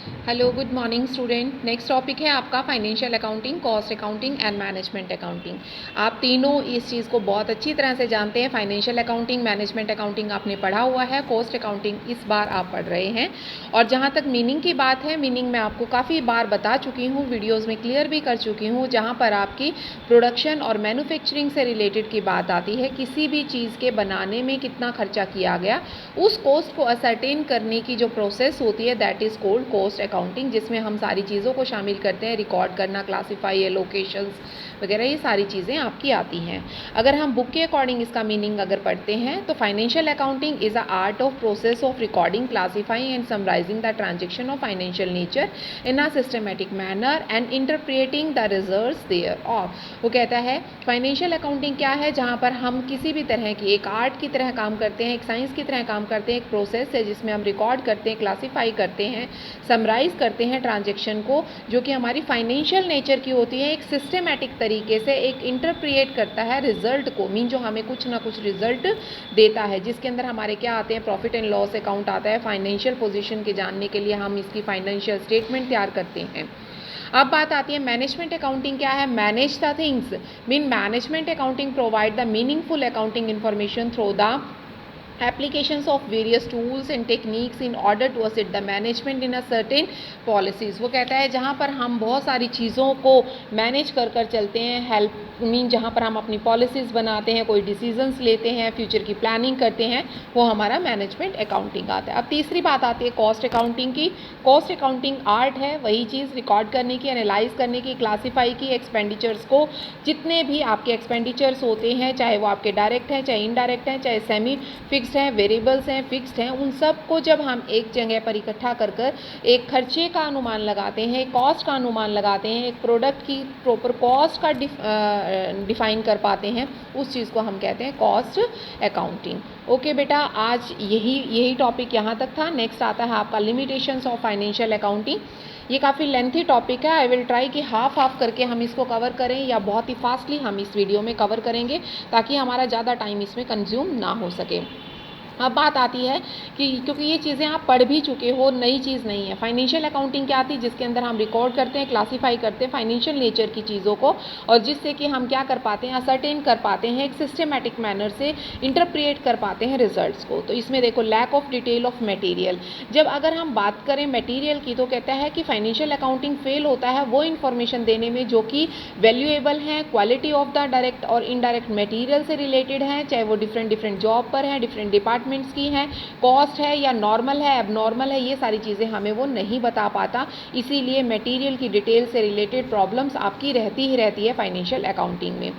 Hello, good morning student. Next topic है आपका financial accounting, cost accounting and management accounting. आप तीनों इस चीज़ को बहुत अच्छी तरह से जानते हैं। फाइनेंशियल अकाउंटिंग, मैनेजमेंट अकाउंटिंग आपने पढ़ा हुआ है, कॉस्ट अकाउंटिंग इस बार आप पढ़ रहे हैं। और जहाँ तक मीनिंग की बात है, मीनिंग मैं आपको काफ़ी बार बता चुकी हूँ, वीडियोज़ में क्लियर भी कर चुकी हूँ। जहाँ पर आपकी प्रोडक्शन और मैन्युफैक्चरिंग से रिलेटेड की बात आती है, किसी भी चीज़ के बनाने में कितना खर्चा किया गया, उस कॉस्ट को असरटेन करने की जो प्रोसेस होती है that is cold cost accounting, जिसमें हम सारी चीज़ों को शामिल करते हैं। रिकॉर्ड करना, क्लासीफाई, एलोकेशंस वगैरह, ये सारी चीज़ें आपकी आती हैं। अगर हम बुक के अकॉर्डिंग इसका मीनिंग अगर पढ़ते हैं तो financial accounting is a art of process of recording, classifying and summarising the transaction of financial nature in a systematic manner and interpreting the results thereof. वो कहता है फाइनेंशियल अकाउंटिंग क्या है, जहाँ पर हम किसी भी तरह की एक आर्ट की तरह काम करते हैं, एक साइंस की तरह काम करते हैं। एक प्रोसेस है जिसमें हम रिकॉर्ड करते हैं, क्लासीफाई करते हैं, समराइज करते हैं ट्रांजेक्शन को, जो कि हमारी फाइनेंशियल नेचर की होती है। एक सिस्टमेटिक तरीके से एक इंटरप्रिएट करता है रिजल्ट को, मीन जो हमें कुछ ना कुछ रिजल्ट देता है, जिसके अंदर हमारे क्या आते हैं, प्रॉफिट एंड लॉस अकाउंट आता है। फाइनेंशियल पोजीशन के जानने के लिए हम इसकी फाइनेंशियल स्टेटमेंट तैयार करते हैं। अब बात आती है मैनेजमेंट अकाउंटिंग क्या है। Manage the things mean management accounting provide the meaningful accounting information through the applications of various tools and techniques in order to assist the management in a certain policies। वो कहता है जहाँ पर हम बहुत सारी चीज़ों को मैनेज कर चलते हैं, हेल्प मीन जहाँ पर हम अपनी पॉलिसीज़ बनाते हैं, कोई डिसीजंस लेते हैं, फ्यूचर की प्लानिंग करते हैं, वो हमारा मैनेजमेंट अकाउंटिंग आता है। अब तीसरी बात आती है कॉस्ट अकाउंटिंग की। कॉस्ट अकाउंटिंग आर्ट है, वही चीज़ रिकॉर्ड करने की, एनालाइज करने की, क्लासीफाई की, एक्सपेंडिचर्स को, जितने भी आपके एक्सपेंडिचर्स होते हैं, चाहे वो आपके डायरेक्ट हैं, चाहे इनडायरेक्ट हैं, चाहे सेमी फिक्स्ड हैं, वेरिएबल्स हैं, फिक्स्ड हैं, उन सब को जब हम एक जगह पर इकट्ठा कर एक खर्चे का अनुमान लगाते हैं, एक कॉस्ट का अनुमान लगाते हैं, एक प्रोडक्ट की प्रॉपर कॉस्ट का डिफाइन कर पाते हैं, उस चीज़ को हम कहते हैं कॉस्ट अकाउंटिंग। ओके बेटा, आज यही टॉपिक यहाँ तक था। नेक्स्ट आता है आपका लिमिटेशंस ऑफ फाइनेंशियल अकाउंटिंग। ये काफ़ी लेंथी टॉपिक है। आई विल ट्राई कि हाफ करके हम इसको कवर करें, या बहुत ही फास्टली हम इस वीडियो में कवर करेंगे, ताकि हमारा ज़्यादा टाइम इसमें कंज्यूम ना हो सके। अब बात आती है कि क्योंकि ये चीज़ें आप पढ़ भी चुके हो, नई चीज़ नहीं है। फाइनेंशियल अकाउंटिंग क्या आती है, जिसके अंदर हम रिकॉर्ड करते हैं, क्लासीफाई करते हैं फाइनेंशियल नेचर की चीज़ों को, और जिससे कि हम क्या कर पाते हैं, असरटेन कर पाते हैं, एक सिस्टमेटिक मैनर से इंटरप्रिएट कर पाते हैं रिजल्ट्स को। तो इसमें देखो lack of detail of material. जब अगर हम बात करें मटेरियल की, तो कहता है कि फाइनेंशियल अकाउंटिंग फेल होता है वो इन्फॉर्मेशन देने में जो कि वैल्यूएबल है, क्वालिटी ऑफ द डायरेक्ट और इनडायरेक्ट मटेरियल से रिलेटेड है, चाहे वो डिफरेंट जॉब पर है, डिफरेंट डिपार्टमेंट्स की हैं, कॉस्ट है या नॉर्मल है, एबनॉर्मल है, ये सारी चीज़ें हमें वो नहीं बता पाता। इसीलिए मटेरियल की डिटेल से रिलेटेड प्रॉब्लम्स आपकी रहती ही रहती है फाइनेंशियल अकाउंटिंग में।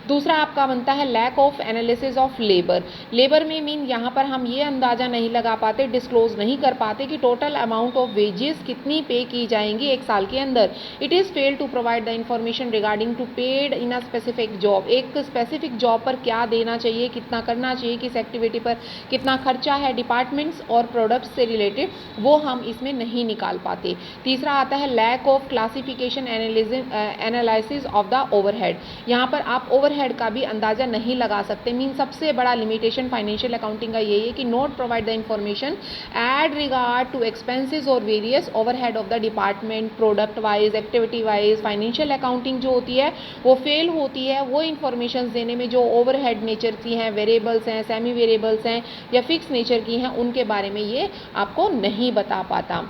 दूसरा आपका बनता है lack of analysis of labour. Labour में मीन यहाँ पर हम ये अंदाज़ा नहीं लगा पाते, डिस्क्लोज नहीं कर पाते कि टोटल अमाउंट ऑफ वेजेस कितनी पे की जाएंगी एक साल के अंदर। It is fail to provide the information regarding to paid in a specific job. एक स्पेसिफिक जॉब पर क्या देना चाहिए, कितना करना चाहिए, किस एक्टिविटी पर कितना खर्चा है, डिपार्टमेंट्स और प्रोडक्ट्स से रिलेटेड, वो हम इसमें नहीं निकाल पाते। तीसरा आता है lack of classification analysis of the overhead. यहाँ पर आप ओवरहेड का भी अंदाज़ा नहीं लगा सकते। मीन सबसे बड़ा लिमिटेशन फाइनेंशियल अकाउंटिंग का यही है कि not provide the information and regard to expenses और various overhead of the department, product wise, activity wise. Financial accounting जो होती है वो फेल होती है वो इंफॉर्मेशन देने में जो ओवरहेड नेचर की हैं, वेरिएबल्स हैं, सेमी वेरिएबल्स हैं या फिक्स नेचर की हैं, उनके बारे में ये आपको नहीं बता पाता।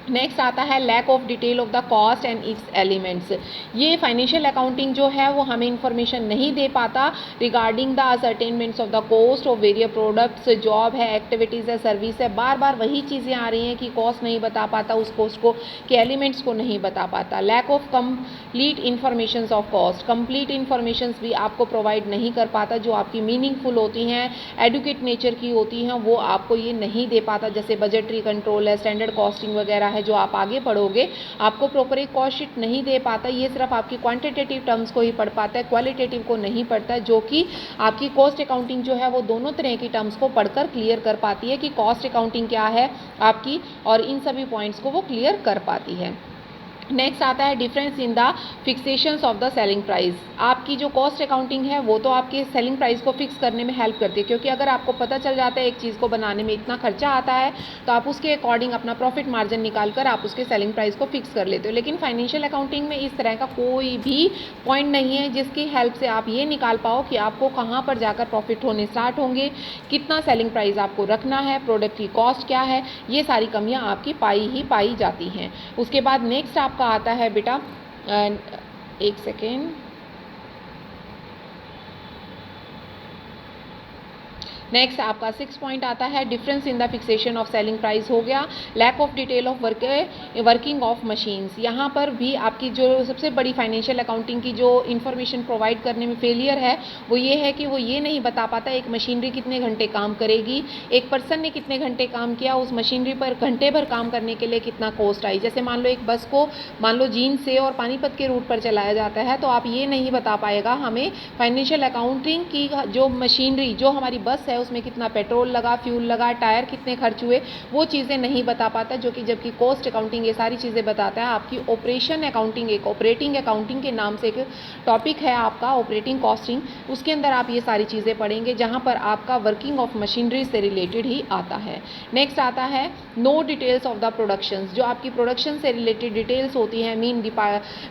नेक्स्ट आता है lack of detail of the cost and its elements. ये फाइनेंशियल अकाउंटिंग जो है वो हमें इंफॉर्मेशन नहीं दे पाता regarding the ascertainments of the cost of various products. Job है, एक्टिविटीज़ है, सर्विस है, बार बार वही चीज़ें आ रही हैं कि कॉस्ट नहीं बता पाता उस कॉस्ट को, कि एलिमेंट्स को नहीं बता पाता। Lack of complete information of cost. Complete information भी आपको प्रोवाइड नहीं कर पाता, जो आपकी मीनिंगफुल होती हैं, एडुकेट नेचर की होती हैं, वो आपको ये नहीं दे पाता। जैसे बजटरी कंट्रोल है, स्टैंडर्ड कॉस्टिंग वगैरह है, जो आप आगे पढ़ोगे, आपको प्रॉपर एक कॉस्ट शीट नहीं दे पाता। ये सिर्फ आपकी क्वांटिटेटिव टर्म्स को ही पढ़ पाता है, क्वालिटेटिव को नहीं पढ़ता है, जो कि आपकी कॉस्ट अकाउंटिंग जो है वो दोनों तरह की टर्म्स को पढ़कर क्लियर कर पाती है कि कॉस्ट अकाउंटिंग क्या है आपकी, और इन सभी पॉइंट्स को वो क्लियर कर पाती है। नेक्स्ट आता है difference in the फिक्सेशंस of the selling price. आपकी जो कॉस्ट अकाउंटिंग है वो तो आपके सेलिंग प्राइस को फिक्स करने में हेल्प करती है, क्योंकि अगर आपको पता चल जाता है एक चीज़ को बनाने में इतना खर्चा आता है तो आप उसके अकॉर्डिंग अपना प्रॉफिट मार्जिन निकाल कर आप उसके सेलिंग प्राइस को फिक्स कर लेते हो। लेकिन फाइनेंशियल अकाउंटिंग में इस तरह का कोई भी पॉइंट नहीं है जिसकी हेल्प से आप ये निकाल पाओ कि आपको कहाँ पर जाकर प्रॉफिट होने स्टार्ट होंगे, कितना सेलिंग प्राइस आपको रखना है, प्रोडक्ट की कॉस्ट क्या है, ये सारी कमियाँ आपकी पाई जाती हैं। उसके बाद नेक्स्ट आपका आता है बेटा, एक सेकेंड, नेक्स्ट आपका 6 पॉइंट आता है difference in the fixation of selling price हो गया। Lack of detail of working of machines, यहाँ पर भी आपकी जो सबसे बड़ी फाइनेंशियल अकाउंटिंग की जो इन्फॉर्मेशन प्रोवाइड करने में फेलियर है वो ये है कि वो ये नहीं बता पाता एक मशीनरी कितने घंटे काम करेगी, एक पर्सन ने कितने घंटे काम किया, उस मशीनरी पर घंटे भर काम करने के लिए कितना कॉस्ट आई। जैसे मान लो एक बस को मान लो जींद से और पानीपत के रूट पर चलाया जाता है तो आप ये नहीं बता पाएगा हमें फाइनेंशियल अकाउंटिंग की जो मशीनरी जो हमारी बस है उसमें कितना पेट्रोल लगा, फ्यूल लगा, टायर कितने खर्च हुए, वो चीज़ें नहीं बता पाता, जो कि जबकि कॉस्ट अकाउंटिंग ये सारी चीज़ें बताता है। आपकी ऑपरेशन अकाउंटिंग, एक ऑपरेटिंग अकाउंटिंग के नाम से एक टॉपिक है आपका ऑपरेटिंग कॉस्टिंग, उसके अंदर आप ये सारी चीज़ें पढ़ेंगे जहाँ पर आपका वर्किंग ऑफ मशीनरी से रिलेटेड ही आता है। नेक्स्ट आता है no details of the productions, जो आपकी प्रोडक्शन से रिलेटेड डिटेल्स होती हैं, मीन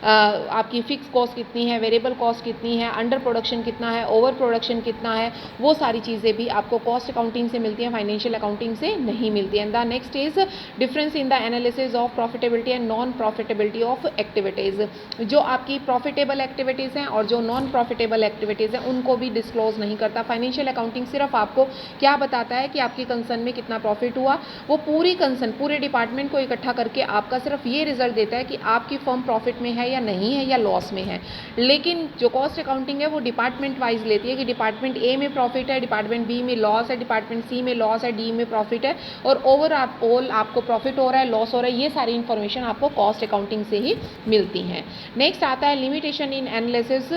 आपकी फिक्स कॉस्ट कितनी है, वेरिएबल कॉस्ट कितनी है, अंडर प्रोडक्शन कितना है, ओवर प्रोडक्शन कितना है, वो सारी चीज़ें भी आपको कॉस्ट अकाउंटिंग से मिलती है, फाइनेंशियल अकाउंटिंग से नहीं मिलती है। The next is difference in the analysis of profitability and non profitability of activities, जो आपकी प्रॉफिटेबल एक्टिविटीज़ हैं और जो नॉन प्रॉफिटेबल एक्टिविटीज़ हैं उनको भी डिस्क्लोज नहीं करता। फाइनेंशियल अकाउंटिंग सिर्फ आपको क्या बताता है कि आपकी कंसर्न में कितना प्रॉफिट हुआ, वो पूरी कंसर्न पूरे डिपार्टमेंट को इकट्ठा करके आपका सिर्फ ये रिजल्ट देता है कि आपकी फर्म प्रॉफिट में है या नहीं है या लॉस में है। लेकिन जो कॉस्ट अकाउंटिंग है वो डिपार्टमेंट वाइज लेती है कि डिपार्टमेंट ए में प्रॉफिट है, डिपार्टमेंट बी में लॉस है, डिपार्टमेंट सी में लॉस है, डी में प्रॉफिट है, और ओवरऑल आपको प्रॉफिट हो रहा है, लॉस हो रहा है, ये सारी इन्फॉर्मेशन आपको कॉस्ट अकाउंटिंग से ही मिलती है। नेक्स्ट आता है limitation in analysis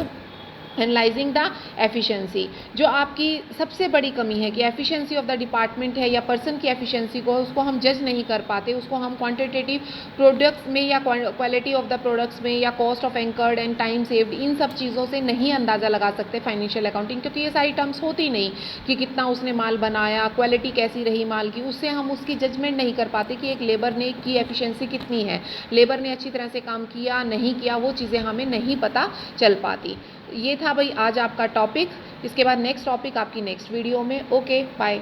analysing the efficiency, जो आपकी सबसे बड़ी कमी है कि एफिशिएंसी ऑफ द डिपार्टमेंट है या पर्सन की एफिशिएंसी को उसको हम जज नहीं कर पाते, उसको हम क्वांटिटेटिव प्रोडक्ट्स में या क्वालिटी ऑफ द प्रोडक्ट्स में या cost of incurred and time saved, इन सब चीज़ों से नहीं अंदाज़ा लगा सकते फाइनेंशियल अकाउंटिंग, क्योंकि ये सारी टर्म्स होती नहीं कि कितना उसने माल बनाया, क्वालिटी कैसी रही माल की, उससे हम उसकी जजमेंट नहीं कर पाते कि एक लेबर ने की एफिशिएंसी कितनी है, लेबर ने अच्छी तरह से काम किया नहीं किया, वो चीज़ें हमें नहीं पता चल पाती। ये था भाई आज आपका टॉपिक। इसके बाद नेक्स्ट टॉपिक आपकी नेक्स्ट वीडियो में। Okay bye.